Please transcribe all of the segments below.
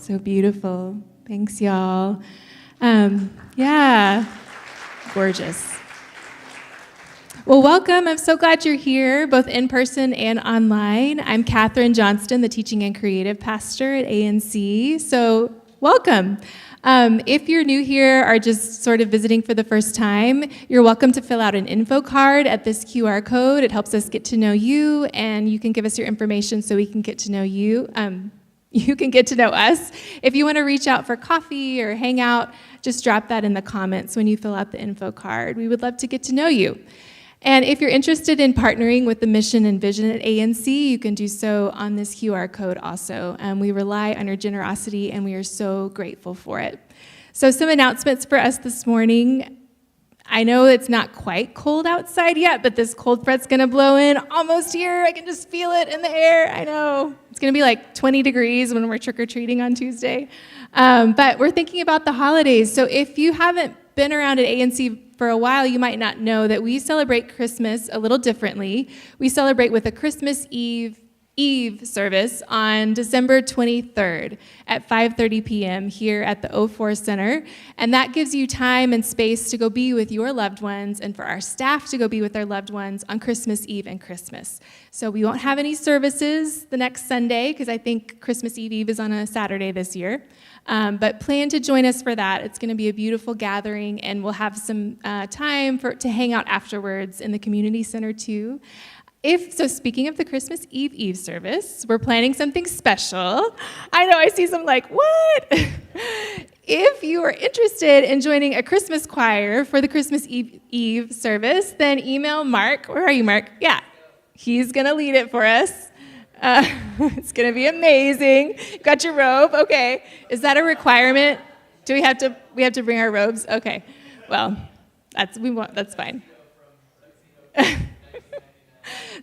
So beautiful. Thanks, y'all. Yeah, gorgeous. Well, welcome. I'm so glad you're here, both in person and online. I'm Katherine Johnston, the Teaching and Creative Pastor at ANC. So welcome. If you're new here or just sort of visiting for the first time, you're welcome to fill out an info card at this QR code. It helps us get to know you, and you can give us your information so we can get to know you. You can get to know us. If you want to reach out for coffee or hang out, just drop that in the comments when you fill out the info card. We would love to get to know you. And if you're interested in partnering with the mission and vision at ANC, you can do so on this QR code also. We rely on your generosity, and we are so grateful for it. So some announcements for us this morning. I know it's not quite cold outside yet, but this cold front's going to blow in almost here. I can just feel it in the air. I know. It's going to be like 20 degrees when we're trick-or-treating on Tuesday. But we're thinking about the holidays. So if you haven't been around at ANC for a while, you might not know that we celebrate Christmas a little differently. We celebrate with a Christmas Eve service on December 23rd at 5:30 p.m. here at the O4 Center. And that gives you time and space to go be with your loved ones and for our staff to go be with their loved ones on Christmas Eve and Christmas. So we won't have any services the next Sunday because I think Christmas Eve is on a Saturday this year. But plan to join us for that. It's going to be a beautiful gathering, and we'll have some time to hang out afterwards in the community center too. So speaking of the Christmas Eve service, we're planning something special. I know, I see some like, what? If you are interested in joining a Christmas choir for the Christmas Eve service, then email Mark. Where are you, Mark? Yeah, he's going to lead it for us. It's going to be amazing. You got your robe? Okay. Is that a requirement? Do we have to bring our robes? Okay. Well, that's fine.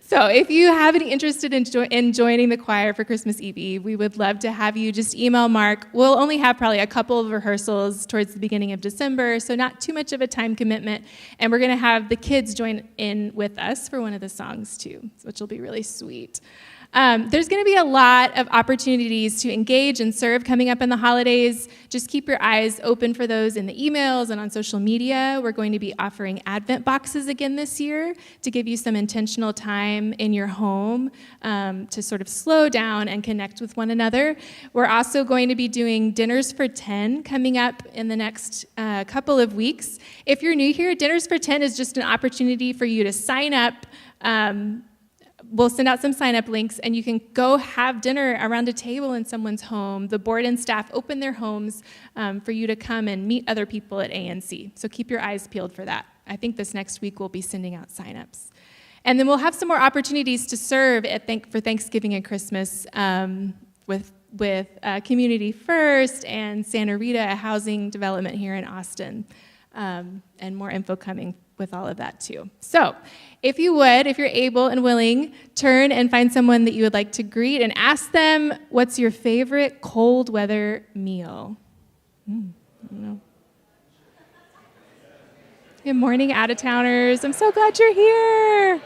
So if you have any interest in joining the choir for Christmas Eve, we would love to have you. Just email Mark. We'll only have probably a couple of rehearsals towards the beginning of December, so not too much of a time commitment. And we're going to have the kids join in with us for one of the songs too, which will be really sweet. There's going to be a lot of opportunities to engage and serve coming up in the holidays. Just keep your eyes open for those in the emails and on social media. We're going to be offering Advent boxes again this year to give you some intentional time in your home to sort of slow down and connect with one another. We're also going to be doing dinners for 10 coming up in the next couple of weeks. If you're new here, Dinners for 10 is just an opportunity for you to sign up. We'll send out some sign-up links, and you can go have dinner around a table in someone's home. The board and staff open their homes for you to come and meet other people at ANC. So keep your eyes peeled for that. I think this next week we'll be sending out sign-ups. And then we'll have some more opportunities to serve for Thanksgiving and Christmas with Community First and Santa Rita, a housing development here in Austin. And more info coming with all of that too. So if you're able and willing, turn and find someone that you would like to greet and ask them, what's your favorite cold weather meal? I don't know. Good morning, out-of-towners. I'm so glad you're here.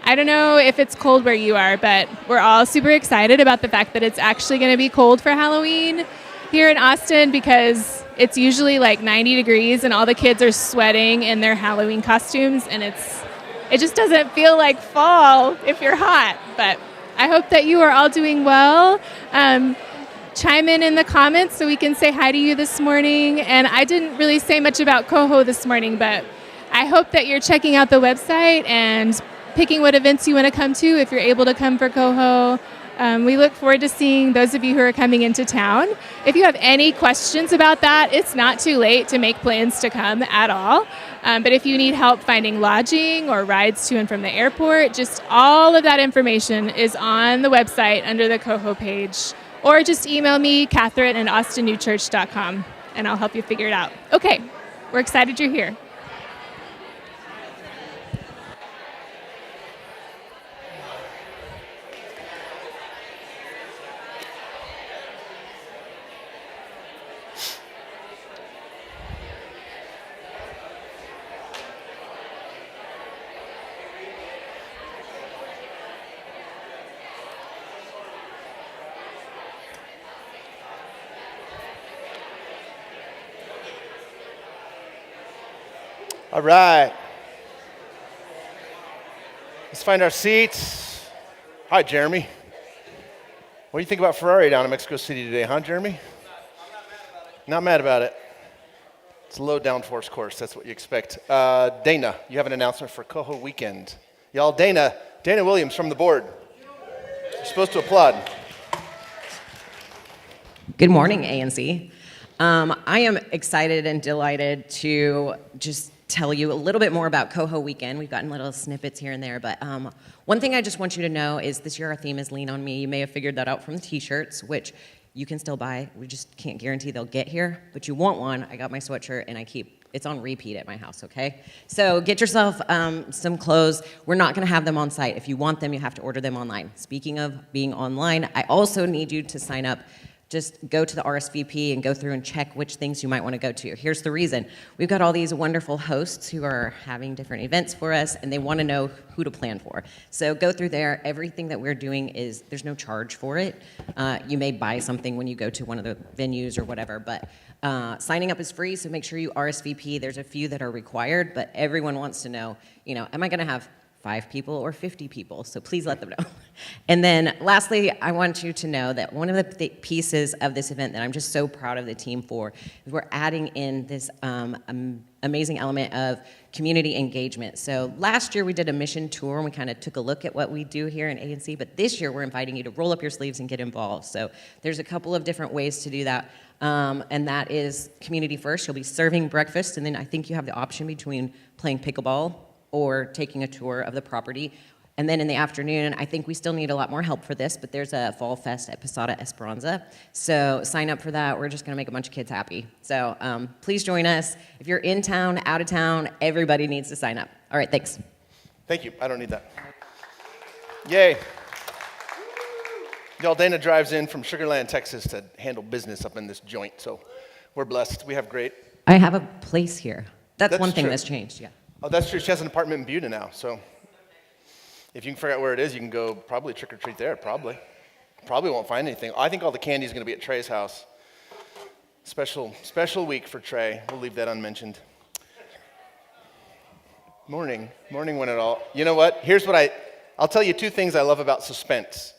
I don't know if it's cold where you are, but we're all super excited about the fact that it's actually going to be cold for Halloween here in Austin because it's usually like 90 degrees and all the kids are sweating in their Halloween costumes, and it just doesn't feel like fall if you're hot. But I hope that you are all doing well. Chime in the comments so we can say hi to you this morning. And I didn't really say much about Coho this morning, but I hope that you're checking out the website and picking what events you want to come to if you're able to come for Coho. We look forward to seeing those of you who are coming into town. If you have any questions about that, it's not too late to make plans to come at all. But if you need help finding lodging or rides to and from the airport, just all of that information is on the website under the Coho page. Or just email me, Catherine@austonnewchurch.com, and I'll help you figure it out. Okay, we're excited you're here. All right. Let's find our seats. Hi, Jeremy. What do you think about Ferrari down in Mexico City today, huh, Jeremy? Not mad about it. It's a low downforce course. That's what you expect. Dana, you have an announcement for Coho Weekend. Y'all, Dana Williams from the board. You're supposed to applaud. Good morning, ANC. I am excited and delighted to just tell you a little bit more about Coho Weekend. We've gotten little snippets here and there, but one thing I just want you to know is this year our theme is Lean on Me. You may have figured that out from the t-shirts, which you can still buy. We just can't guarantee they'll get here, but you want one. I got my sweatshirt and it's on repeat at my house, okay? So get yourself some clothes. We're not gonna have them on site. If you want them, you have to order them online. Speaking of being online, I also need you to sign up. Just go to the RSVP and go through and check which things you might want to go to. Here's the reason. We've got all these wonderful hosts who are having different events for us, and they want to know who to plan for. So go through there. Everything that we're doing there's no charge for it. You may buy something when you go to one of the venues or whatever, but signing up is free, so make sure you RSVP. There's a few that are required, but everyone wants to know, am I going to have 5 people or 50 people, so please let them know. And then lastly, I want you to know that one of the pieces of this event that I'm just so proud of the team for is we're adding in this amazing element of community engagement. So last year we did a mission tour and we kind of took a look at what we do here in ANC, but this year we're inviting you to roll up your sleeves and get involved. So there's a couple of different ways to do that. And that is community first. You'll be serving breakfast, and then I think you have the option between playing pickleball or taking a tour of the property. And then in the afternoon, I think we still need a lot more help for this, but there's a fall fest at Posada Esperanza. So sign up for that. We're just gonna make a bunch of kids happy. So please join us. If you're in town, out of town, everybody needs to sign up. All right, thanks. Thank you, I don't need that. Yay. Y'all, Dana drives in from Sugar Land, Texas to handle business up in this joint, so we're blessed. We have great. I have a place here. That's one thing true. that's changed, yeah. Oh, that's true. She has an apartment in Buda now, so if you can figure out where it is, you can go probably trick or treat there, probably. Probably won't find anything. I think all the candy is going to be at Trey's house. Special week for Trey. We'll leave that unmentioned. Morning when it all. You know what? Here's what I'll tell you 2 things I love about suspense.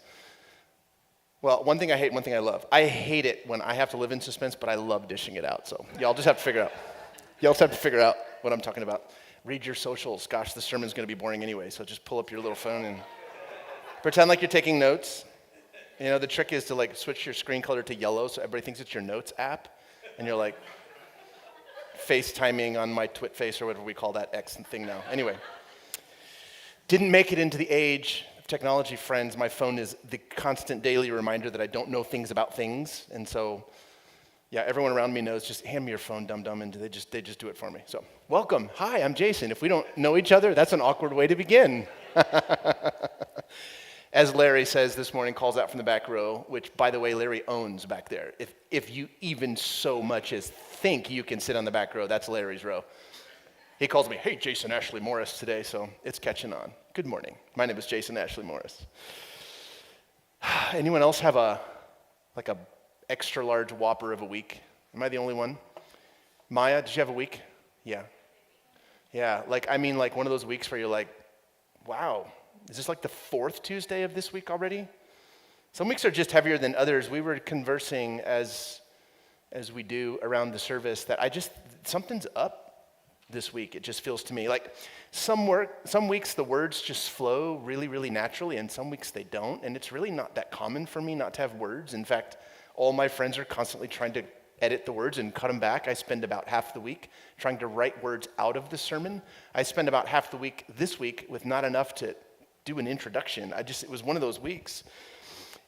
Well, one thing I hate, one thing I love. I hate it when I have to live in suspense, but I love dishing it out. So y'all just have to figure it out. Y'all just have to figure out what I'm talking about. Read your socials. Gosh, the sermon's going to be boring anyway, so just pull up your little phone and pretend like you're taking notes. The trick is to switch your screen color to yellow so everybody thinks it's your notes app, and you're FaceTiming on my TwitFace or whatever we call that X thing now. Anyway, didn't make it into the age of technology, friends. My phone is the constant daily reminder that I don't know things about things, and so yeah, everyone around me knows, just hand me your phone, dum-dum, and they just do it for me. So, welcome. Hi, I'm Jason. If we don't know each other, that's an awkward way to begin. As Larry says this morning, calls out from the back row, which, by the way, Larry owns back there. If you even so much as think you can sit on the back row, that's Larry's row. He calls me, hey, Jason Ashley Morris today, so it's catching on. Good morning. My name is Jason Ashley Morris. Anyone else have a extra large Whopper of a week? Am I the only one? Maya, did you have a week? Yeah. Yeah, one of those weeks where you're like, wow, is this the 4th Tuesday of this week already? Some weeks are just heavier than others. We were conversing as we do around the service that something's up this week, it just feels to me. Some weeks the words just flow really, really naturally, and some weeks they don't, and it's really not that common for me not to have words. In fact, all my friends are constantly trying to edit the words and cut them back. I spend about half the week trying to write words out of the sermon. I spend about half the week this week with not enough to do an introduction. It was one of those weeks.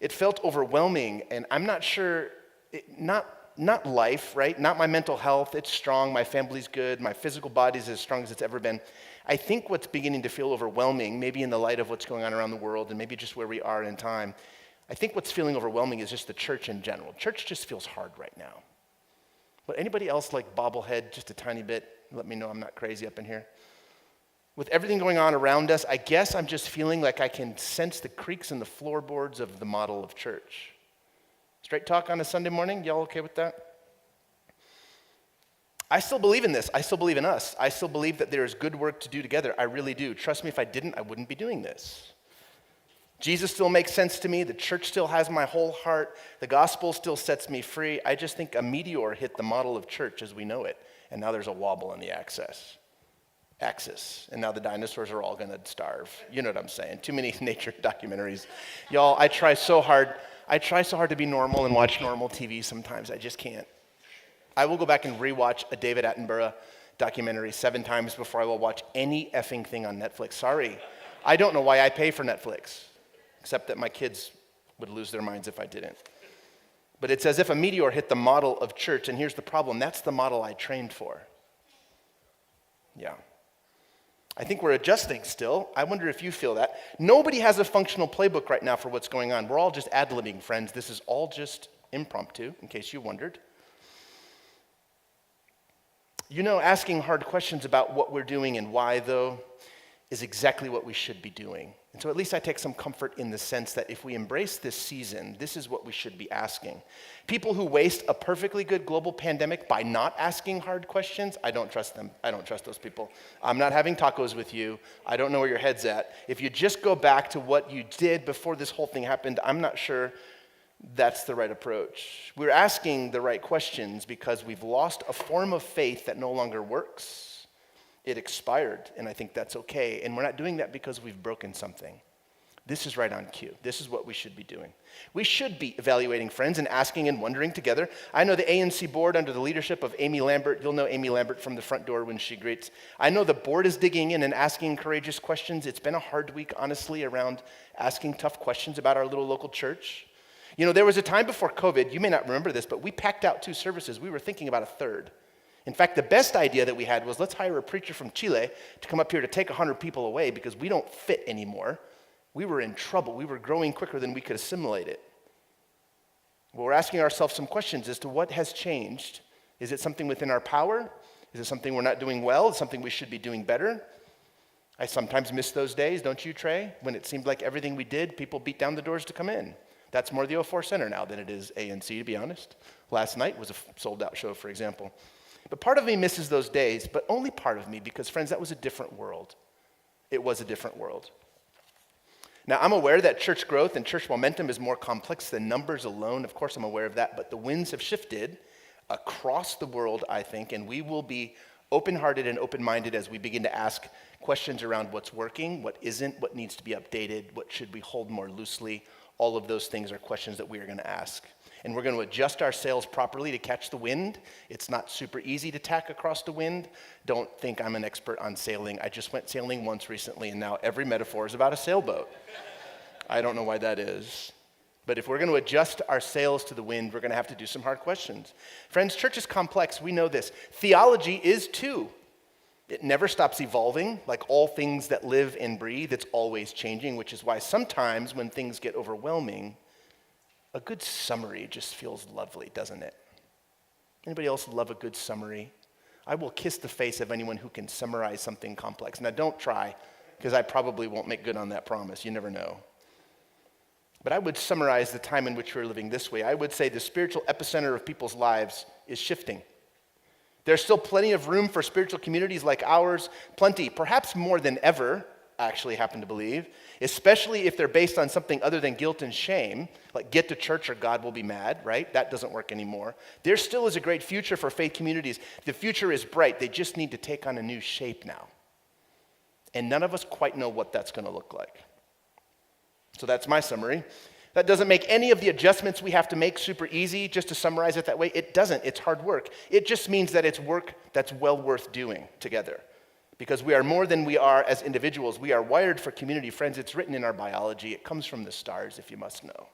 It felt overwhelming, and I'm not sure, not life, right? Not my mental health, it's strong, my family's good, my physical body's as strong as it's ever been. I think what's beginning to feel overwhelming, maybe in the light of what's going on around the world and maybe just where we are in time, I think what's feeling overwhelming is just the church in general. Church just feels hard right now. But anybody else bobblehead just a tiny bit? Let me know I'm not crazy up in here. With everything going on around us, I guess I'm just feeling like I can sense the creaks in the floorboards of the model of church. Straight talk on a Sunday morning? Y'all okay with that? I still believe in this. I still believe in us. I still believe that there is good work to do together. I really do. Trust me, if I didn't, I wouldn't be doing this. Jesus still makes sense to me. The church still has my whole heart. The gospel still sets me free. I just think a meteor hit the model of church as we know it, and now there's a wobble in the axis. And now the dinosaurs are all going to starve. You know what I'm saying? Too many nature documentaries. Y'all, I try so hard to be normal and watch normal TV sometimes. I just can't. I will go back and rewatch a David Attenborough documentary 7 times before I will watch any effing thing on Netflix. Sorry. I don't know why I pay for Netflix, except that my kids would lose their minds if I didn't. But it's as if a meteor hit the model of church, and here's the problem. That's the model I trained for. Yeah. I think we're adjusting still. I wonder if you feel that. Nobody has a functional playbook right now for what's going on. We're all just ad-libbing, friends. This is all just impromptu, in case you wondered. You know, asking hard questions about what we're doing and why, though, is exactly what we should be doing. And so at least I take some comfort in the sense that if we embrace this season, this is what we should be asking. People who waste a perfectly good global pandemic by not asking hard questions, I don't trust them. I don't trust those people. I'm not having tacos with you. I don't know where your head's at. If you just go back to what you did before this whole thing happened, I'm not sure that's the right approach. We're asking the right questions because we've lost a form of faith that no longer works. It expired, and I think that's okay. And we're not doing that because we've broken something. This is right on cue. This is what we should be doing. We should be evaluating, friends, and asking and wondering together. I know the ANC board under the leadership of Amy Lambert. You'll know Amy Lambert from the front door when she greets. I know the board is digging in and asking courageous questions. It's been a hard week, honestly, around asking tough questions about our little local church. You know, there was a time before COVID, you may not remember this, but we packed out 2 services. We were thinking about a third. In fact, the best idea that we had was let's hire a preacher from Chile to come up here to take 100 people away because we don't fit anymore. We were in trouble. We were growing quicker than we could assimilate it. Well, we're asking ourselves some questions as to what has changed. Is it something within our power? Is it something we're not doing well? Is it something we should be doing better? I sometimes miss those days, don't you, Trey? When it seemed like everything we did, people beat down the doors to come in. That's more the 04 Center now than it is ANC, to be honest. Last night was a sold-out show, for example. But part of me misses those days, but only part of me, because, friends, that was a different world. It was a different world. Now, I'm aware that church growth and church momentum is more complex than numbers alone. Of course, I'm aware of that, but the winds have shifted across the world, I think, and we will be open-hearted and open-minded as we begin to ask questions around what's working, what isn't, what needs to be updated, what should we hold more loosely. All of those things are questions that we are going to ask. And we're going to adjust our sails properly to catch the wind. It's not super easy to tack across the wind. Don't think I'm an expert on sailing. I just went sailing once recently, and now every metaphor is about a sailboat. I don't know why that is. But if we're going to adjust our sails to the wind, we're going to have to do some hard questions. Friends, church is complex. We know this. Theology is too. It never stops evolving. Like all things that live and breathe, it's always changing, which is why sometimes when things get overwhelming, a good summary just feels lovely, doesn't it? Anybody else love a good summary? I will kiss the face of anyone who can summarize something complex. Now, don't try, because I probably won't make good on that promise. You never know. But I would summarize the time in which we're living this way. I would say the spiritual epicenter of people's lives is shifting. There's still plenty of room for spiritual communities like ours, plenty, perhaps more than ever, I actually happen to believe, especially if they're based on something other than guilt and shame, like get to church or God will be mad, right? That doesn't work anymore. There still is a great future for faith communities. The future is bright. They just need to take on a new shape now. And none of us quite know what that's going to look like. So that's my summary. That doesn't make any of the adjustments we have to make super easy, just to summarize it that way. It doesn't. It's hard work. It just means that it's work that's well worth doing together. Because we are more than we are as individuals. We are wired for community. Friends, it's written in our biology. It comes from the stars, if you must know.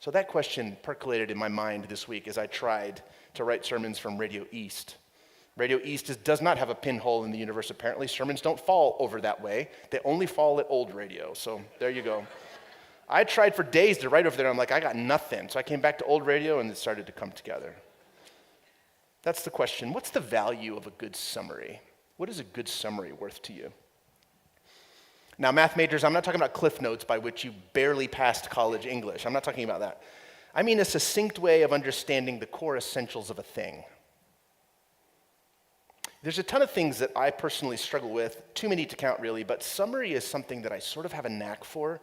So that question percolated in my mind this week as I tried to write sermons from Radio East. Radio East does not have a pinhole in the universe, apparently. Sermons don't fall over that way. They only fall at old radio. So there you go. I tried for days to write over there. I'm like, I got nothing. So I came back to old radio, and it started to come together. That's the question. What's the value of a good summary? What is a good summary worth to you? Now, math majors, I'm not talking about Cliff Notes by which you barely passed college English. I'm not talking about that. I mean a succinct way of understanding the core essentials of a thing. There's a ton of things that I personally struggle with, too many to count really, but summary is something that I sort of have a knack for.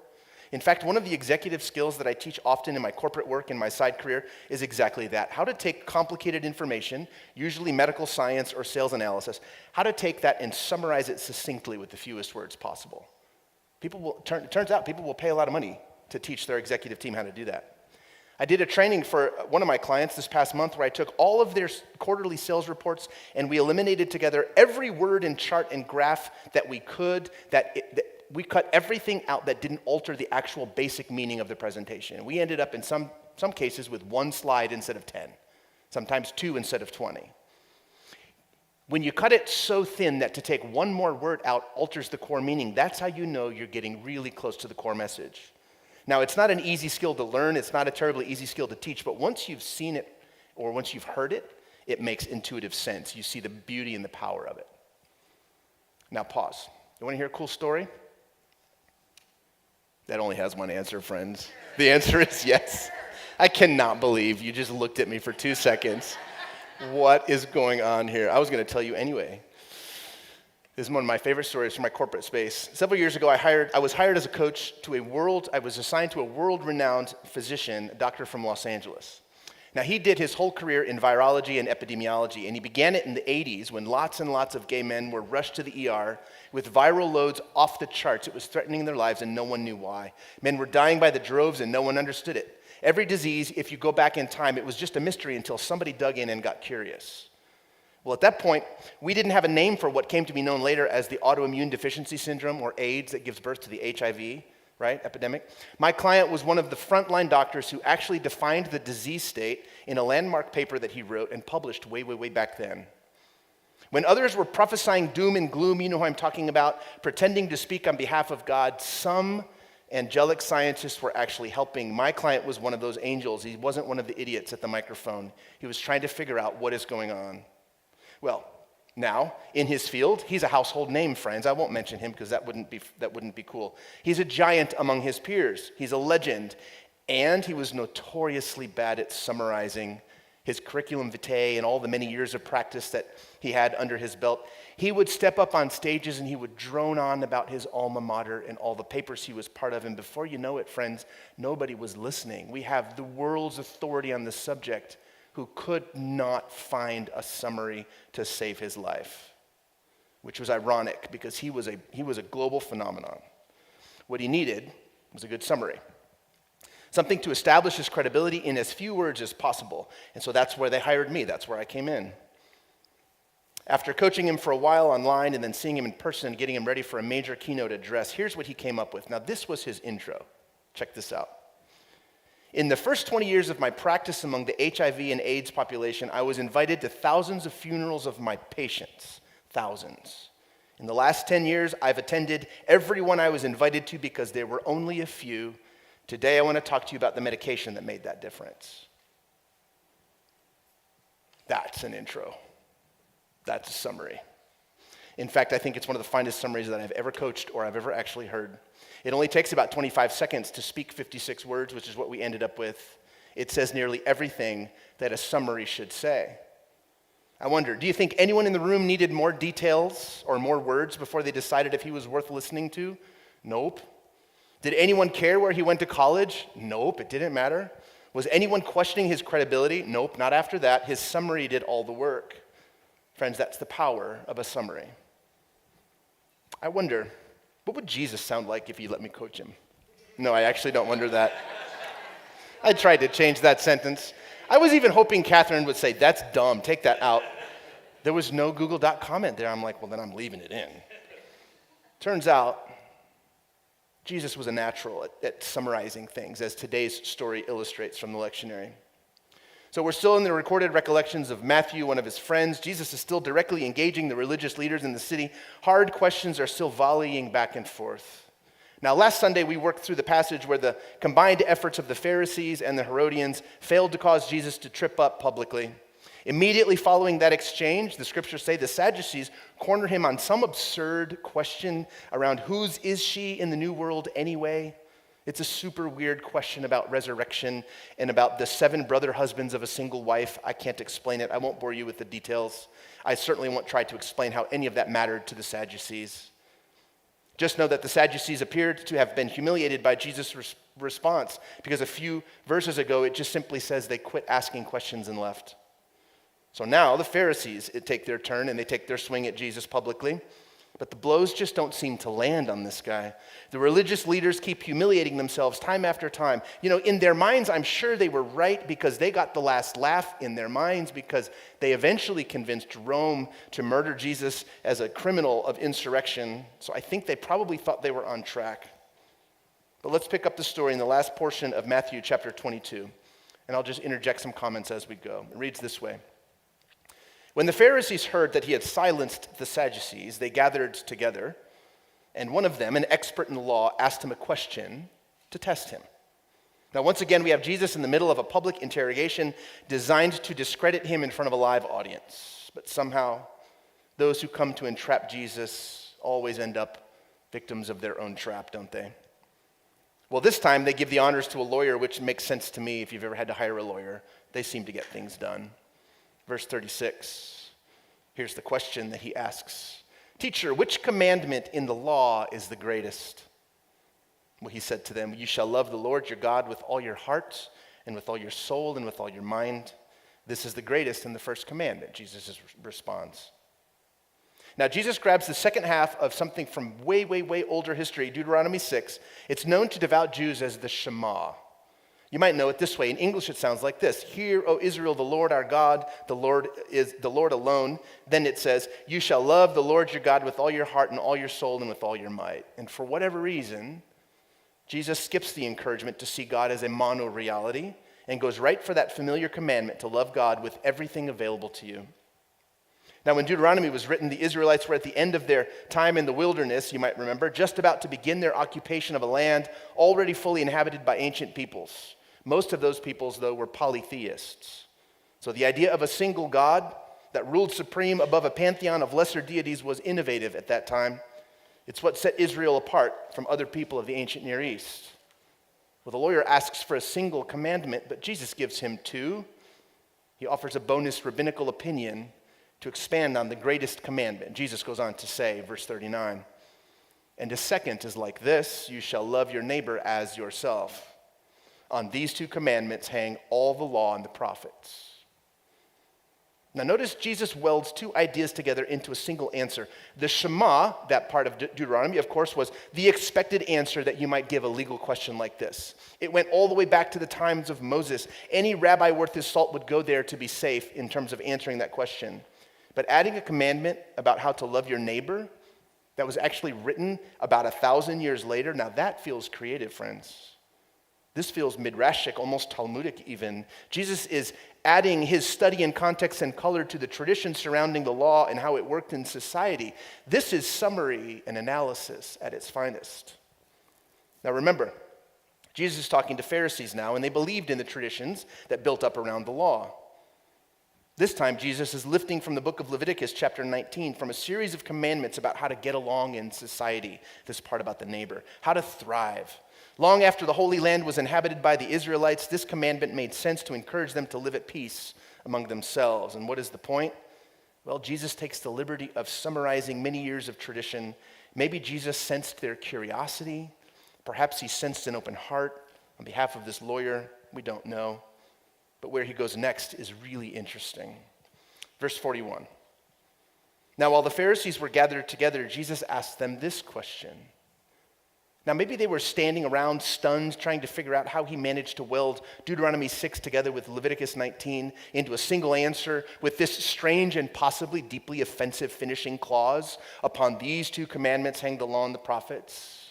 In fact, one of the executive skills that I teach often in my corporate work in my side career is exactly that. How to take complicated information, usually medical science or sales analysis, how to take that and summarize it succinctly with the fewest words possible. It turns out people will pay a lot of money to teach their executive team how to do that. I did a training for one of my clients this past month where I took all of their quarterly sales reports and we eliminated together every word and chart and graph that we could, we cut everything out that didn't alter the actual basic meaning of the presentation. We ended up in some cases with 1 slide instead of 10, sometimes 2 instead of 20. When you cut it so thin that to take one more word out alters the core meaning, that's how you know you're getting really close to the core message. Now, it's not an easy skill to learn, it's not a terribly easy skill to teach, but once you've seen it or once you've heard it, it makes intuitive sense. You see the beauty and the power of it. Now pause. You want to hear a cool story? That only has one answer, friends. The answer is yes. I cannot believe you just looked at me for 2 seconds. What is going on here? I was going to tell you anyway. This is one of my favorite stories from my corporate space. Several years ago, I was hired as a coach I was assigned to a world-renowned physician, a doctor from Los Angeles. Now, he did his whole career in virology and epidemiology, and he began it in the 80s when lots and lots of gay men were rushed to the ER with viral loads off the charts. It was threatening their lives, and no one knew why. Men were dying by the droves, and no one understood it. Every disease, if you go back in time, it was just a mystery until somebody dug in and got curious. Well, at that point, we didn't have a name for what came to be known later as the autoimmune deficiency syndrome, or AIDS, that gives birth to the HIV, right, epidemic. My client was one of the frontline doctors who actually defined the disease state in a landmark paper that he wrote and published way, way, way back then. When others were prophesying doom and gloom, you know who I'm talking about, pretending to speak on behalf of God, some angelic scientists were actually helping. My client was one of those angels. He wasn't one of the idiots at the microphone. He was trying to figure out what is going on. Well, now, in his field, he's a household name, friends. I won't mention him because that wouldn't be cool. He's a giant among his peers. He's a legend. And he was notoriously bad at summarizing his curriculum vitae and all the many years of practice that he had under his belt. He would step up on stages and he would drone on about his alma mater and all the papers he was part of. And before you know it, friends, nobody was listening. We have the world's authority on the subject who could not find a summary to save his life, which was ironic because he was a global phenomenon. What he needed was a good summary, something to establish his credibility in as few words as possible. And so that's where they hired me. That's where I came in. After coaching him for a while online and then seeing him in person, getting him ready for a major keynote address, here's what he came up with. Now, this was his intro. Check this out. In the first 20 years of my practice among the HIV and AIDS population, I was invited to thousands of funerals of my patients. Thousands. In the last 10 years, I've attended every one I was invited to because there were only a few. Today, I want to talk to you about the medication that made that difference. That's an intro. That's a summary. In fact, I think it's one of the finest summaries that I've ever coached or I've ever actually heard. It only takes about 25 seconds to speak 56 words, which is what we ended up with. It says nearly everything that a summary should say. I wonder, do you think anyone in the room needed more details or more words before they decided if he was worth listening to? Nope. Did anyone care where he went to college? Nope, it didn't matter. Was anyone questioning his credibility? Nope, not after that. His summary did all the work. Friends, that's the power of a summary. I wonder, what would Jesus sound like if you let me coach him? No, I actually don't wonder that. I tried to change that sentence. I was even hoping Catherine would say, that's dumb, take that out. There was no Google Doc comment there. I'm like, well, then I'm leaving it in. Turns out, Jesus was a natural at summarizing things, as today's story illustrates from the lectionary. So we're still in the recorded recollections of Matthew, one of his friends. Jesus is still directly engaging the religious leaders in the city. Hard questions are still volleying back and forth. Now, last Sunday, we worked through the passage where the combined efforts of the Pharisees and the Herodians failed to cause Jesus to trip up publicly. Immediately following that exchange, the scriptures say the Sadducees corner him on some absurd question around whose is she in the new world anyway? It's a super weird question about resurrection and about the 7 brother husbands of a single wife. I can't explain it. I won't bore you with the details. I certainly won't try to explain how any of that mattered to the Sadducees. Just know that the Sadducees appeared to have been humiliated by Jesus' response, because a few verses ago it just simply says they quit asking questions and left. So now the Pharisees take their turn and they take their swing at Jesus publicly. But the blows just don't seem to land on this guy. The religious leaders keep humiliating themselves time after time. You know, in their minds, I'm sure they were right, because they got the last laugh in their minds, because they eventually convinced Rome to murder Jesus as a criminal of insurrection. So I think they probably thought they were on track. But let's pick up the story in the last portion of Matthew chapter 22. And I'll just interject some comments as we go. It reads this way. When the Pharisees heard that he had silenced the Sadducees, they gathered together, and one of them, an expert in the law, asked him a question to test him. Now, once again, we have Jesus in the middle of a public interrogation designed to discredit him in front of a live audience. But somehow, those who come to entrap Jesus always end up victims of their own trap, don't they? Well, this time they give the honors to a lawyer, which makes sense to me if you've ever had to hire a lawyer. They seem to get things done. Verse 36, here's the question that he asks. Teacher, which commandment in the law is the greatest? Well, he said to them, you shall love the Lord your God with all your heart and with all your soul and with all your mind. This is the greatest and the first commandment, Jesus responds. Now, Jesus grabs the second half of something from way, way, way older history, Deuteronomy 6. It's known to devout Jews as the Shema. You might know it this way. In English, it sounds like this. Hear, O Israel, the Lord our God, the Lord is the Lord alone. Then it says, you shall love the Lord your God with all your heart and all your soul and with all your might. And for whatever reason, Jesus skips the encouragement to see God as a mono-reality and goes right for that familiar commandment to love God with everything available to you. Now, when Deuteronomy was written, the Israelites were at the end of their time in the wilderness, you might remember, just about to begin their occupation of a land already fully inhabited by ancient peoples. Most of those peoples, though, were polytheists. So the idea of a single God that ruled supreme above a pantheon of lesser deities was innovative at that time. It's what set Israel apart from other people of the ancient Near East. Well, the lawyer asks for a single commandment, but Jesus gives him 2. He offers a bonus rabbinical opinion to expand on the greatest commandment. Jesus goes on to say, verse 39, and the second is like this, you shall love your neighbor as yourself. On these 2 commandments hang all the law and the prophets. Now notice Jesus welds 2 ideas together into a single answer. The Shema, that part of Deuteronomy, of course, was the expected answer that you might give a legal question like this. It went all the way back to the times of Moses. Any rabbi worth his salt would go there to be safe in terms of answering that question. But adding a commandment about how to love your neighbor that was actually written about 1,000 years later, now that feels creative, friends. This feels midrashic, almost Talmudic even. Jesus is adding his study and context and color to the tradition surrounding the law and how it worked in society. This is summary and analysis at its finest. Now remember, Jesus is talking to Pharisees now, and they believed in the traditions that built up around the law. This time, Jesus is lifting from the book of Leviticus, chapter 19, from a series of commandments about how to get along in society, this part about the neighbor, how to thrive. Long after the Holy Land was inhabited by the Israelites, this commandment made sense to encourage them to live at peace among themselves. And what is the point? Well, Jesus takes the liberty of summarizing many years of tradition. Maybe Jesus sensed their curiosity. Perhaps he sensed an open heart on behalf of this lawyer. We don't know. But where he goes next is really interesting. Verse 41. Now, while the Pharisees were gathered together, Jesus asked them this question. Now, maybe they were standing around stunned, trying to figure out how he managed to weld Deuteronomy 6 together with Leviticus 19 into a single answer with this strange and possibly deeply offensive finishing clause. Upon these 2 commandments hang the law and the prophets.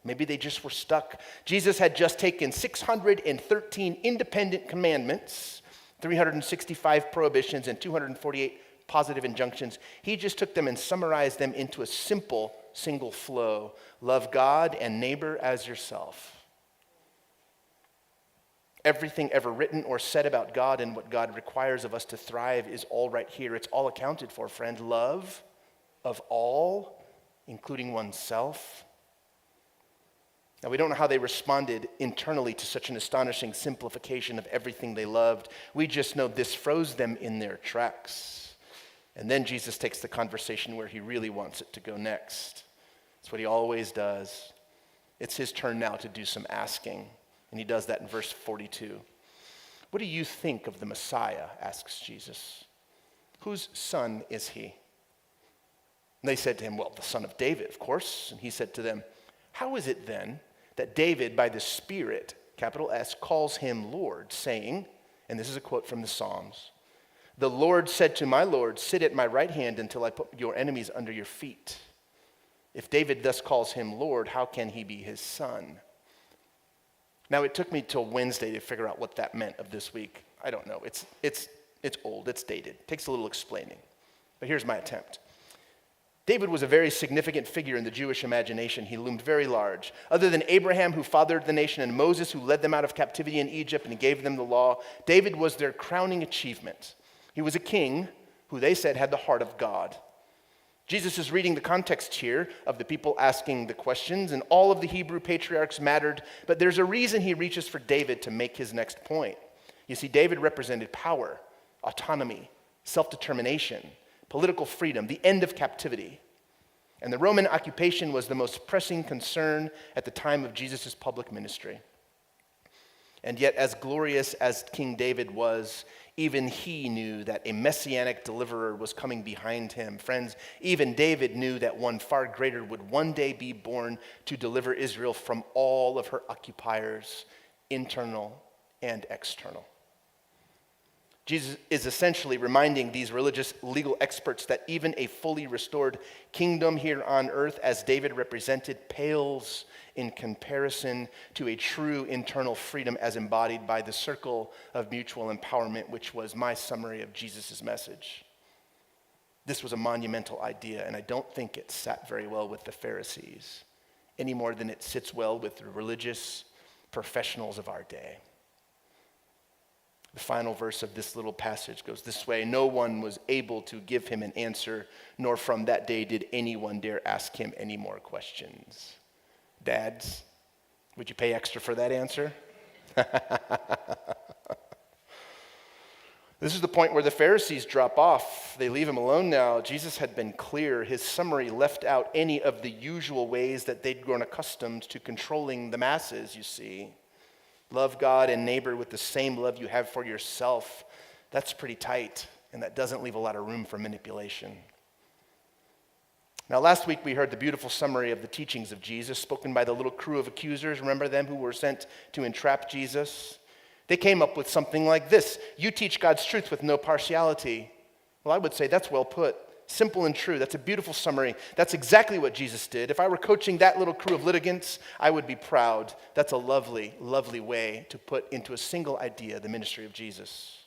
Maybe they just were stuck. Jesus had just taken 613 independent commandments, 365 prohibitions, and 248 positive injunctions. He just took them and summarized them into a simple single flow. Love God and neighbor as yourself. Everything ever written or said about God and what God requires of us to thrive is all right here. It's all accounted for, friend. Love of all, including oneself. Now, we don't know how they responded internally to such an astonishing simplification of everything they loved. We just know this froze them in their tracks. And then Jesus takes the conversation where he really wants it to go next. It's what he always does. It's his turn now to do some asking, and he does that in verse 42. What do you think of the Messiah? Asks Jesus. Whose son is he? And they said to him, well, the son of David, of course. And he said to them, how is it then that David, by the Spirit, capital S, calls him Lord, saying, and this is a quote from the Psalms, the Lord said to my Lord, sit at my right hand until I put your enemies under your feet. If David thus calls him Lord, how can he be his son? Now, it took me till Wednesday to figure out what that meant of this week. I don't know. It's old. It's dated. It takes a little explaining. But here's my attempt. David was a very significant figure in the Jewish imagination. He loomed very large. Other than Abraham, who fathered the nation, and Moses, who led them out of captivity in Egypt and gave them the law, David was their crowning achievement. He was a king who they said had the heart of God. Jesus is reading the context here of the people asking the questions, and all of the Hebrew patriarchs mattered, but there's a reason he reaches for David to make his next point. You see, David represented power, autonomy, self-determination, political freedom, the end of captivity. And the Roman occupation was the most pressing concern at the time of Jesus' public ministry. And yet, as glorious as King David was, even he knew that a messianic deliverer was coming behind him. Friends, even David knew that one far greater would one day be born to deliver Israel from all of her occupiers, internal and external. Jesus is essentially reminding these religious legal experts that even a fully restored kingdom here on earth, as David represented, pales in comparison to a true internal freedom as embodied by the circle of mutual empowerment, which was my summary of Jesus' message. This was a monumental idea, and I don't think it sat very well with the Pharisees, any more than it sits well with the religious professionals of our day. The final verse of this little passage goes this way: no one was able to give him an answer, nor from that day did anyone dare ask him any more questions. Dads, would you pay extra for that answer? This is the point where the Pharisees drop off. They leave him alone now. Jesus had been clear. His summary left out any of the usual ways that they'd grown accustomed to controlling the masses, you see. Love God and neighbor with the same love you have for yourself. That's pretty tight, and that doesn't leave a lot of room for manipulation. Now, last week we heard the beautiful summary of the teachings of Jesus spoken by the little crew of accusers. Remember them who were sent to entrap Jesus? They came up with something like this: you teach God's truth with no partiality. Well, I would say that's well put. Simple and true. That's a beautiful summary. That's exactly what Jesus did. If I were coaching that little crew of litigants, I would be proud. That's a lovely, lovely way to put into a single idea the ministry of Jesus.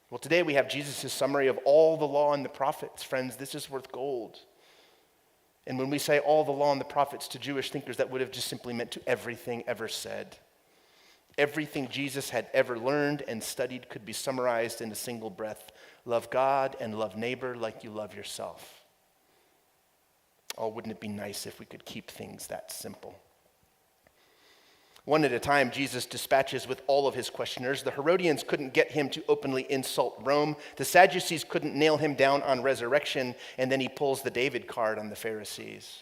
Well, today we have Jesus' summary of all the law and the prophets. Friends, this is worth gold. And when we say all the law and the prophets to Jewish thinkers, that would have just simply meant to everything ever said. Everything Jesus had ever learned and studied could be summarized in a single breath. Love God and love neighbor like you love yourself. Oh, wouldn't it be nice if we could keep things that simple? One at a time, Jesus dispatches with all of his questioners. The Herodians couldn't get him to openly insult Rome. The Sadducees couldn't nail him down on resurrection. And then he pulls the David card on the Pharisees.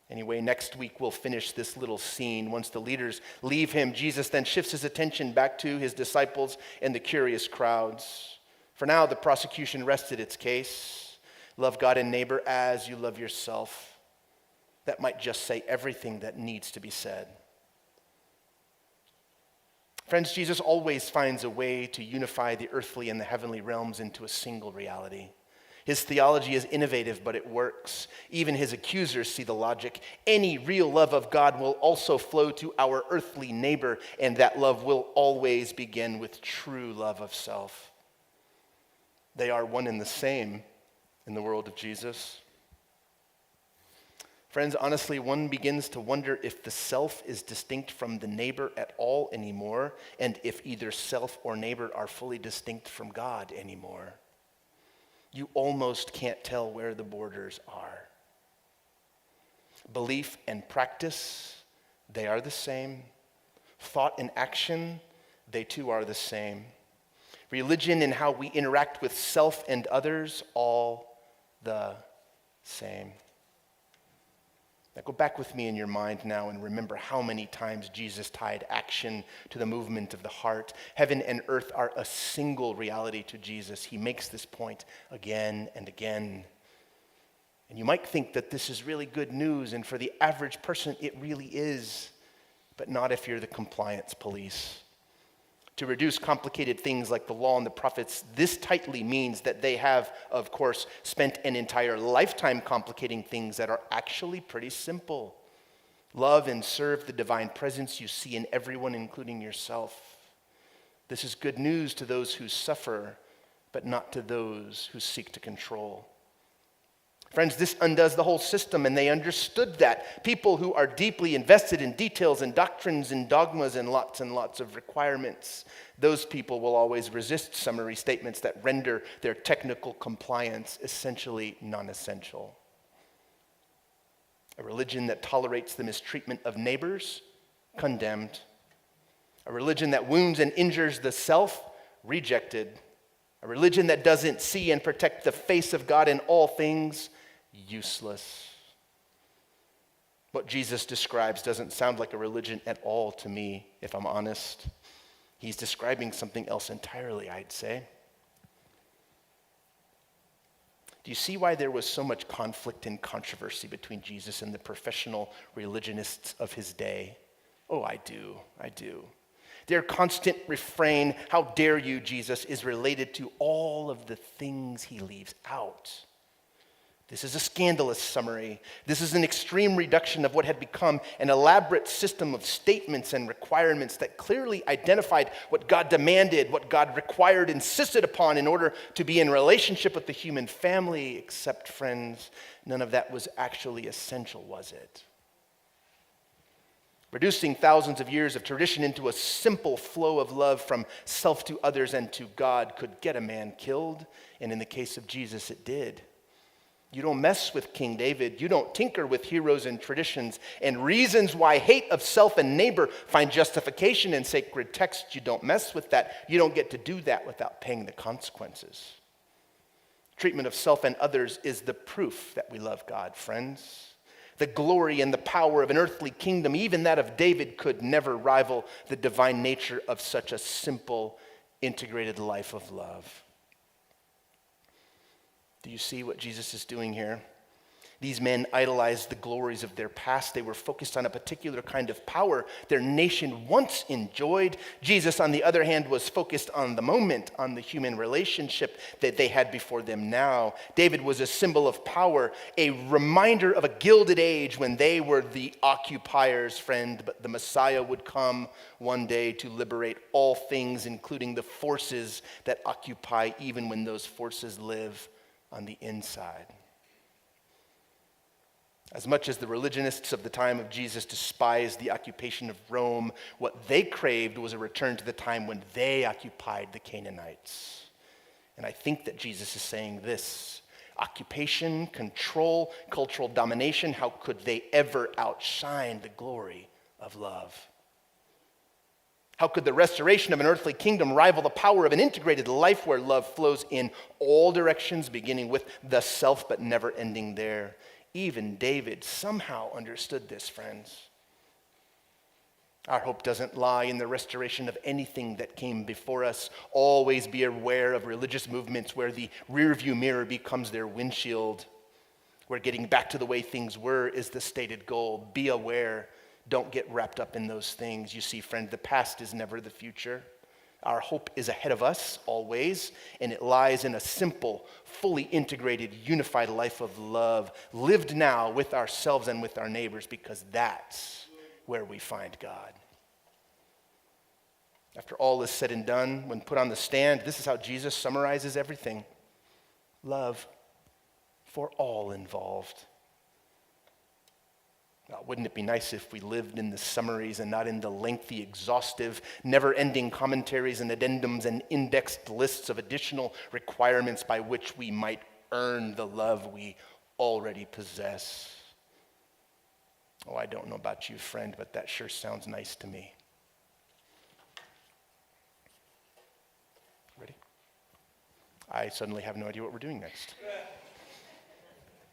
Anyway, next week we'll finish this little scene. Once the leaders leave him, Jesus then shifts his attention back to his disciples and the curious crowds. For now, the prosecution rested its case. Love God and neighbor as you love yourself. That might just say everything that needs to be said. Friends, Jesus always finds a way to unify the earthly and the heavenly realms into a single reality. His theology is innovative, but it works. Even his accusers see the logic. Any real love of God will also flow to our earthly neighbor, and that love will always begin with true love of self. They are one and the same in the world of Jesus. Friends, honestly, one begins to wonder if the self is distinct from the neighbor at all anymore, and if either self or neighbor are fully distinct from God anymore. You almost can't tell where the borders are. Belief and practice they are the same. Thought and action, they too are the same. Religion and how we interact with self and others, all the same. Now go back with me in your mind now and remember how many times Jesus tied action to the movement of the heart. Heaven and earth are a single reality to Jesus. He makes this point again and again. And you might think that this is really good news, and for the average person it really is, but not if you're the compliance police. To reduce complicated things like the law and the prophets this tightly means that they have, of course, spent an entire lifetime complicating things that are actually pretty simple. Love and serve the divine presence you see in everyone, including yourself. This is good news to those who suffer, but not to those who seek to control. Friends, this undoes the whole system, and they understood that. People who are deeply invested in details and doctrines and dogmas and lots of requirements, those people will always resist summary statements that render their technical compliance essentially non-essential. A religion that tolerates the mistreatment of neighbors, condemned. A religion that wounds and injures the self, rejected. A religion that doesn't see and protect the face of God in all things, useless. What Jesus describes doesn't sound like a religion at all to me, if I'm honest. He's describing something else entirely, I'd say. Do you see why there was so much conflict and controversy between Jesus and the professional religionists of his day? Oh, I do. Their constant refrain, "How dare you, Jesus," is related to all of the things he leaves out. This is a scandalous summary. This is an extreme reduction of what had become an elaborate system of statements and requirements that clearly identified what God demanded, what God required, insisted upon in order to be in relationship with the human family. Except, friends, none of that was actually essential, was it? Reducing thousands of years of tradition into a simple flow of love from self to others and to God could get a man killed, and in the case of Jesus, it did. You don't mess with King David. You don't tinker with heroes and traditions and reasons why hate of self and neighbor find justification in sacred texts. You don't mess with that. You don't get to do that without paying the consequences. Treatment of self and others is the proof that we love God, friends. The glory and the power of an earthly kingdom, even that of David, could never rival the divine nature of such a simple, integrated life of love. Do you see what Jesus is doing here? These men idolized the glories of their past. They were focused on a particular kind of power their nation once enjoyed. Jesus, on the other hand, was focused on the moment, on the human relationship that they had before them now. David was a symbol of power, a reminder of a gilded age when they were the occupiers, friend, but the Messiah would come one day to liberate all things, including the forces that occupy, even when those forces live on the inside. As much as the religionists of the time of Jesus despised the occupation of Rome, what they craved was a return to the time when they occupied the Canaanites. And I think that Jesus is saying this: occupation, control, cultural domination, how could they ever outshine the glory of love? How could the restoration of an earthly kingdom rival the power of an integrated life where love flows in all directions, beginning with the self but never ending there? Even David somehow understood this, friends. Our hope doesn't lie in the restoration of anything that came before us. Always be aware of religious movements where the rearview mirror becomes their windshield, where getting back to the way things were is the stated goal. Be aware. Don't get wrapped up in those things. You see, friend, the past is never the future. Our hope is ahead of us always, and it lies in a simple, fully integrated, unified life of love, lived now with ourselves and with our neighbors, because that's where we find God. After all is said and done, when put on the stand, this is how Jesus summarizes everything: love for all involved. Now, wouldn't it be nice if we lived in the summaries and not in the lengthy, exhaustive, never-ending commentaries and addendums and indexed lists of additional requirements by which we might earn the love we already possess? Oh, I don't know about you, friend, but that sure sounds nice to me. Ready? I suddenly have no idea what we're doing next.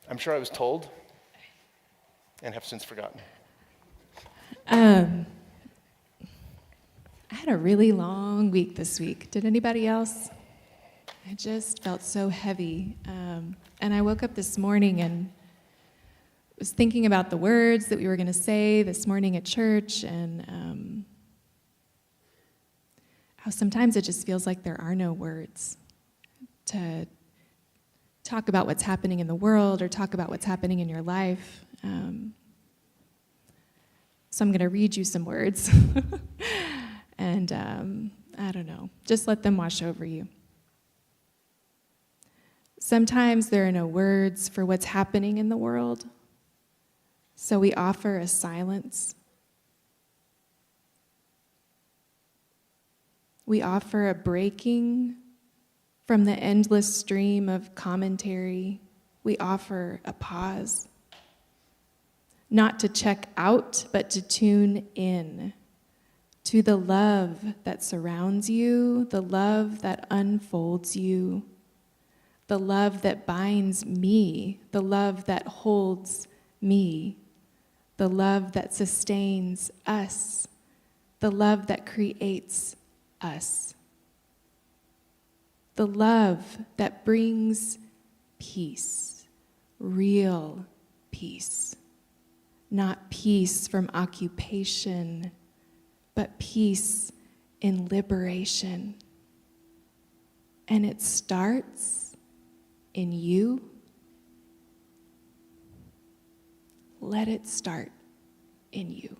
I'm sure I was told and have since forgotten. I had a really long week this week. Did anybody else? I just felt so heavy. And I woke up this morning and was thinking about the words that we were going to say this morning at church, and how sometimes it just feels like there are no words to talk about what's happening in the world or talk about what's happening in your life. So I'm going to read you some words. And I don't know, just let them wash over you. Sometimes there are no words for what's happening in the world, so we offer a silence. We offer a breaking from the endless stream of commentary. We offer a pause. Not to check out, but to tune in to the love that surrounds you, the love that unfolds you, the love that binds me, the love that holds me, the love that sustains us, the love that creates us, the love that brings peace, real peace, not peace from occupation, but peace in liberation. And it starts in you. Let it start in you.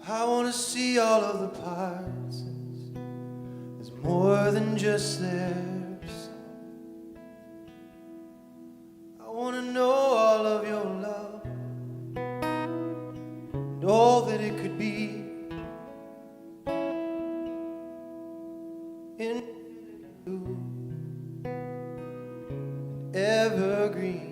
I want to see all of the parts as more than just their sum. I want to know all of your love and all that it could be in you, evergreen.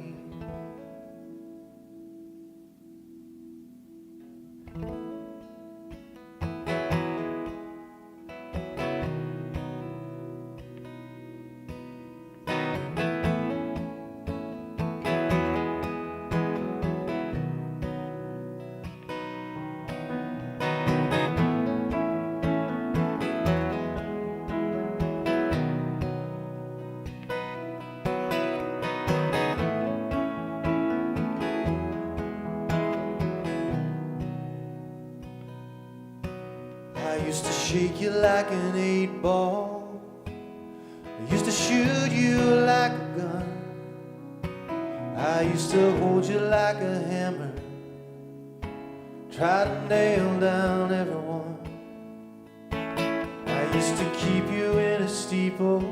I used to shake you like an 8-ball. I used to shoot you like a gun. I used to hold you like a hammer, try to nail down everyone. I used to keep you in a steeple.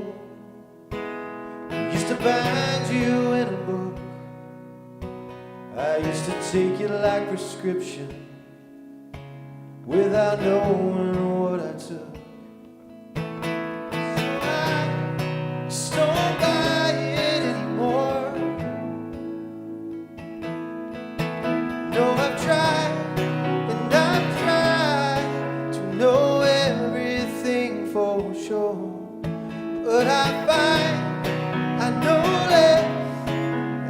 I used to bind you in a book. I used to take you like prescription without knowing what I took. So I just don't buy it anymore. No, I've tried and I've tried to know everything for sure, but I find I know less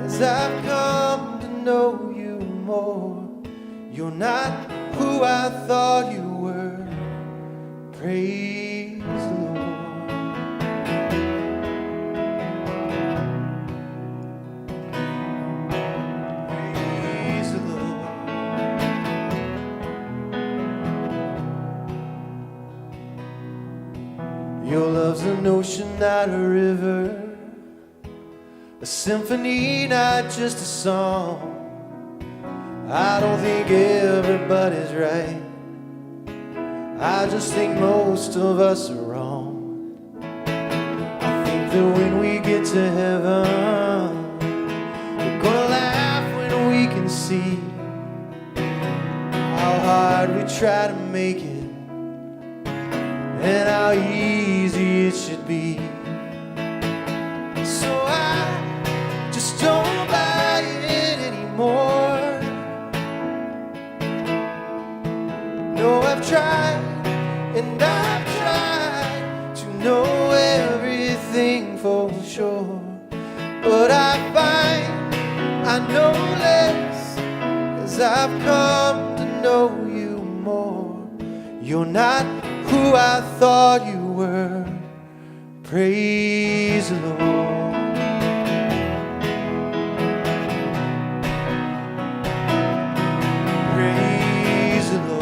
as I've come to know you more. You're not who I thought you were. Praise the Lord. Praise the Lord. Your love's an an ocean, not a river, a symphony, not just a song. I don't think everybody's right, I just think most of us are wrong. I think that when we get to heaven, we're gonna laugh when we can see how hard we try to make it and how easy it should be. So I just don't buy it anymore. No, I've tried and I've tried to know everything for sure, but I find I know less as I've come to know you more. You're not who I thought you were. Praise the Lord. Praise the Lord.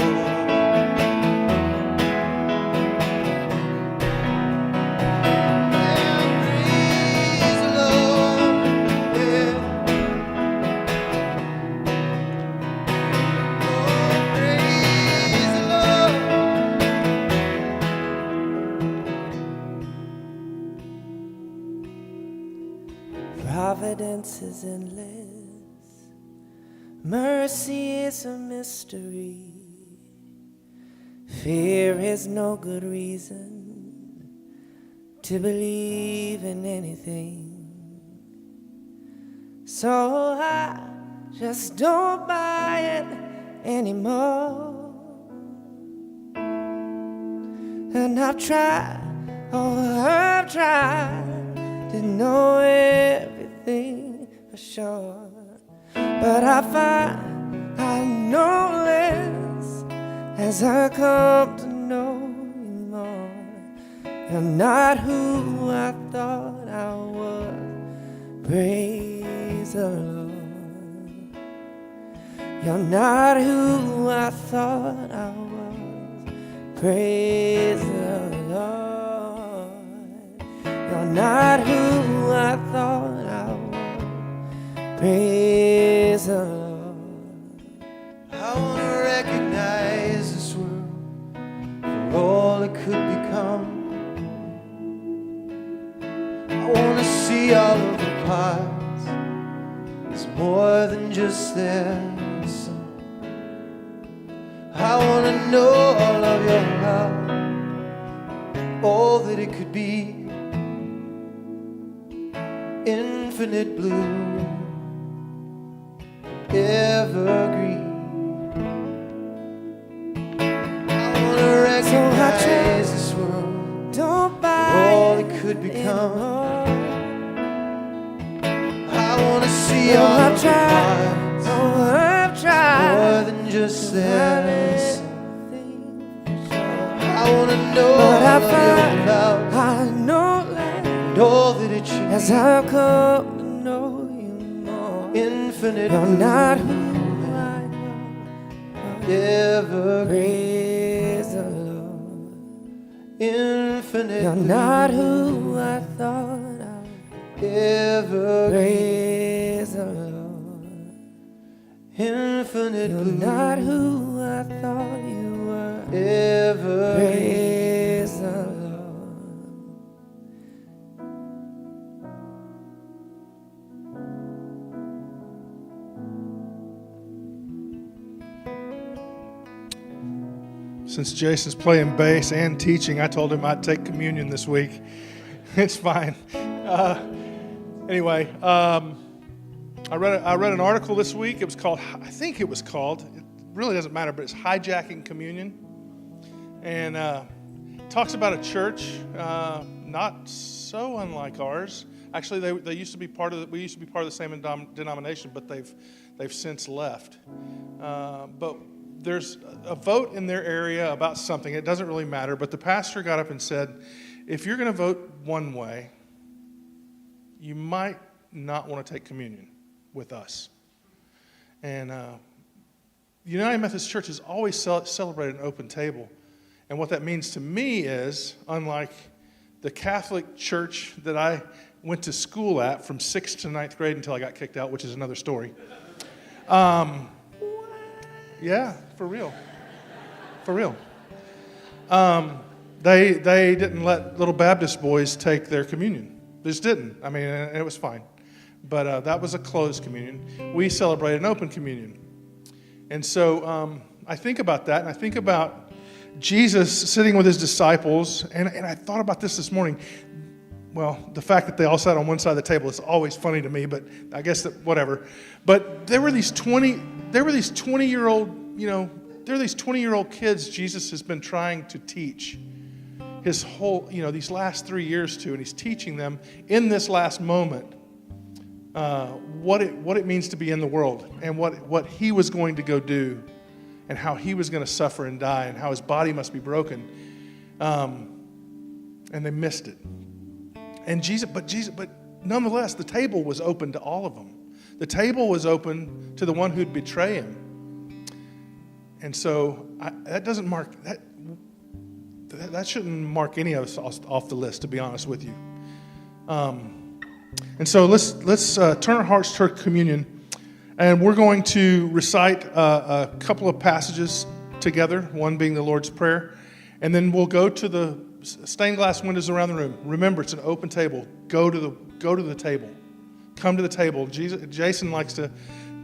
Yeah, praise the Lord. Yeah. Oh, praise the Lord. Providence is endless, mercy is a mystery, fear is no good reason to believe in anything. So I just don't buy it anymore. And I've tried, oh, I've tried to know everything for sure, but I find I know less as I come to know you more. You're not who I thought I was. Praise the Lord. You're not who I thought I was. Praise the Lord. You're not who I thought I was. Praise the Lord. I want to recognize this world for all it could become. I want to see all of the parts as more than just their sum. I want to know all of your love, all that it could be. Infinite blue, evergreen. I want to recognize this world, don't buy all it could become. I want to see all of the parts, I've tried more than just this. I want to know all of your love, I know and all that it should as I've come to know you more. Infinite, you're not who I am. Ever praise the Lord. Infinite, you're not who I thought I was. Ever praise the Lord. Infinite, you're not who I thought you were. Ever praise the Lord. Since Jason's playing bass and teaching, I told him I'd take communion this week. It's fine. Anyway, I read an article this week. It really doesn't matter, but it's Hijacking Communion. And talks about a church not so unlike ours. Actually, we used to be part of the same denomination, but they've since left. But there's a vote in their area about something. It doesn't really matter, but the pastor got up and said, if you're going to vote one way, you might not want to take communion with us. And United Methodist Church has always celebrated an open table. And what that means to me is, unlike the Catholic church that I went to school at from 6th to 9th grade until I got kicked out, which is another story. Yeah, for real. For real. They didn't let little Baptist boys take their communion. They just didn't. I mean, and it was fine. But that was a closed communion. We celebrated an open communion. And so I think about that, and I think about Jesus sitting with his disciples, and I thought about this morning. Well, the fact that they all sat on one side of the table is always funny to me, but I guess that whatever. But there were these 20-year-old kids Jesus has been trying to teach his whole, these last 3 years to, and he's teaching them in this last moment what it means to be in the world, and what he was going to go do, and how he was going to suffer and die, and how his body must be broken. And they missed it. But nonetheless, the table was open to all of them. The table was open to the one who'd betray him. And so that doesn't mark that shouldn't mark any of us off the list, to be honest with you. And so let's turn our hearts toward communion, and we're going to recite a couple of passages together. One being the Lord's Prayer, and then we'll go to the stained glass windows around the room. Remember, it's an open table. Go to the table. Come to the table. Jason likes to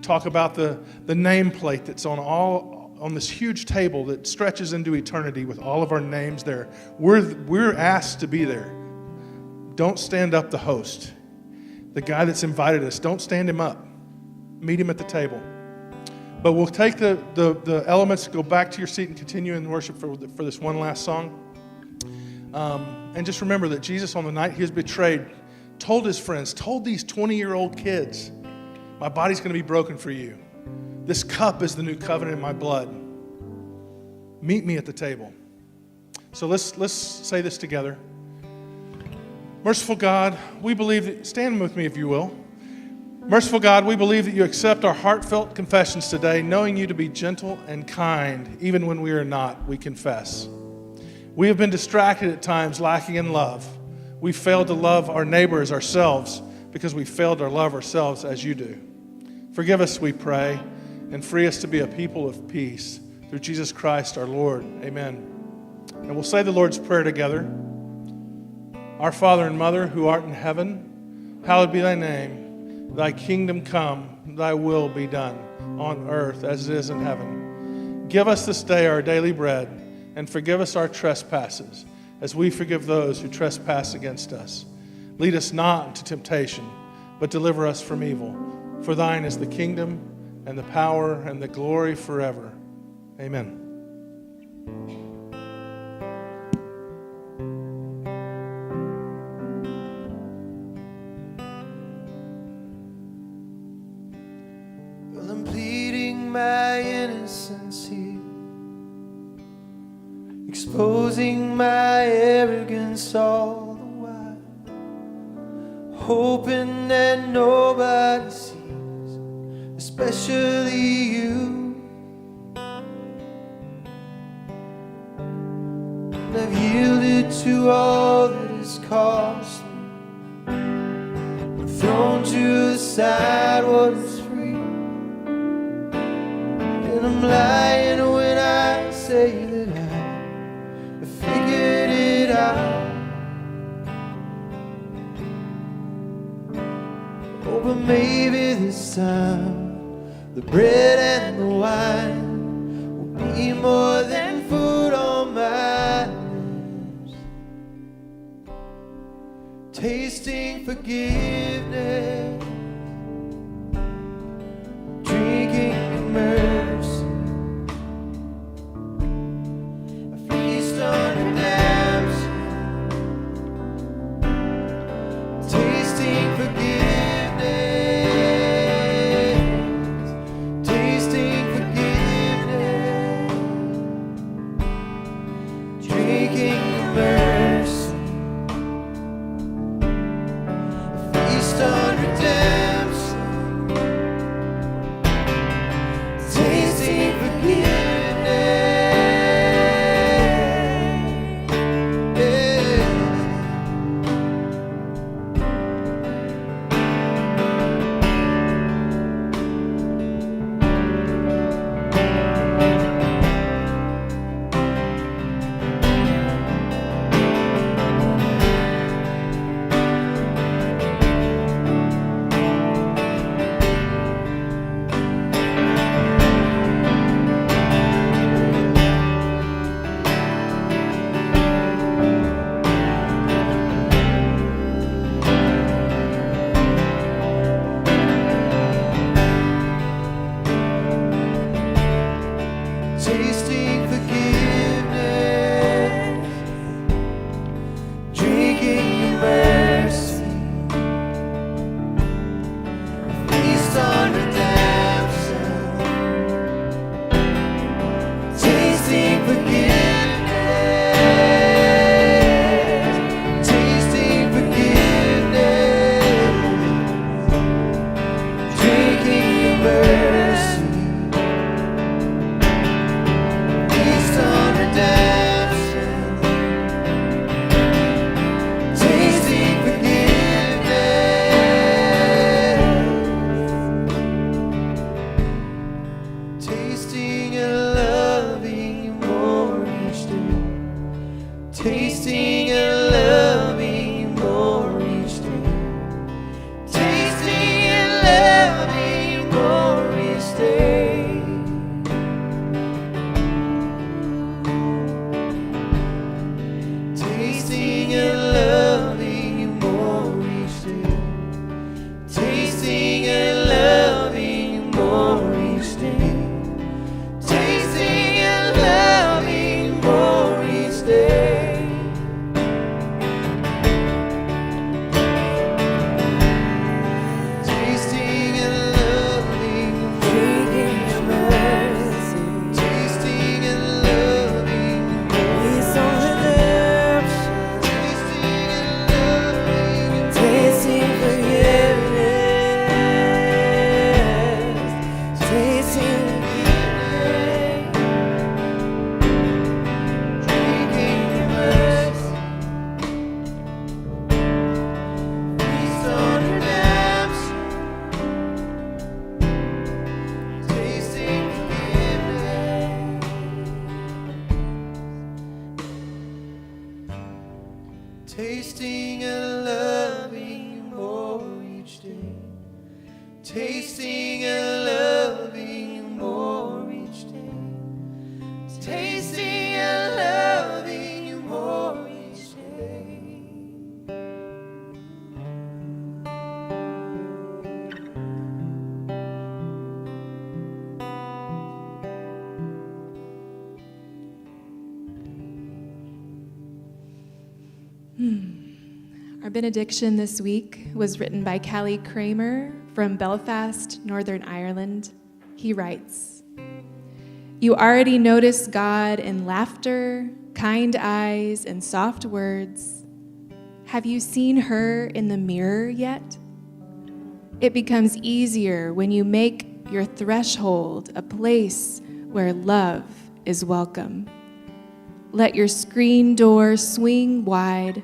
talk about the nameplate that's on this huge table that stretches into eternity with all of our names there. We're asked to be there. Don't stand up the host, the guy that's invited us. Don't stand him up. Meet him at the table. But we'll take the elements, go back to your seat, and continue in worship for this one last song. And just remember that Jesus, on the night he was betrayed, told his friends, told these 20-year-old kids, my body's going to be broken for you. This cup is the new covenant in my blood. Meet me at the table. So let's say this together. Merciful God, we believe that, stand with me if you will. Merciful God, we believe that you accept our heartfelt confessions today, knowing you to be gentle and kind, even when we are not, we confess. We have been distracted at times, lacking in love. We failed to love our neighbors, ourselves, because we failed to love ourselves as you do. Forgive us, we pray, and free us to be a people of peace. Through Jesus Christ our Lord. Amen. And we'll say the Lord's Prayer together. Our Father and Mother, who art in heaven, hallowed be thy name. Thy kingdom come, thy will be done, on earth as it is in heaven. Give us this day our daily bread, and forgive us our trespasses, as we forgive those who trespass against us. Lead us not into temptation, but deliver us from evil. For thine is the kingdom, and the power, and the glory forever. Amen. Well, I'm pleading my innocence here, exposing my arrogance all the while, hoping that nobody sees, especially you. And I've yielded to all that has cost me, and thrown to the side what is free. And I'm lying when I say that I figured it out. Oh, but maybe this time the bread and the wine will be more than food on my lips. Tasting forgiveness, drinking in mercy, a feast on redemption. Tasting forgiveness, tasting forgiveness, drinking in mercy, a feast on redemption. benediction this week was written by Callie Kramer from Belfast, Northern Ireland. He writes, "You already notice God in laughter, kind eyes, and soft words. Have you seen her in the mirror yet? It becomes easier when you make your threshold a place where love is welcome. Let your screen door swing wide,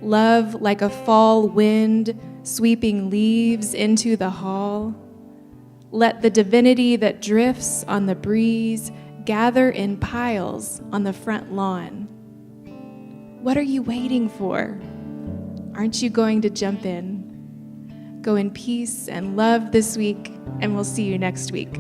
love like a fall wind sweeping leaves into the hall. Let the divinity that drifts on the breeze gather in piles on the front lawn. What are you waiting for? Aren't you going to jump in? Go in peace and love this week, and we'll see you next week."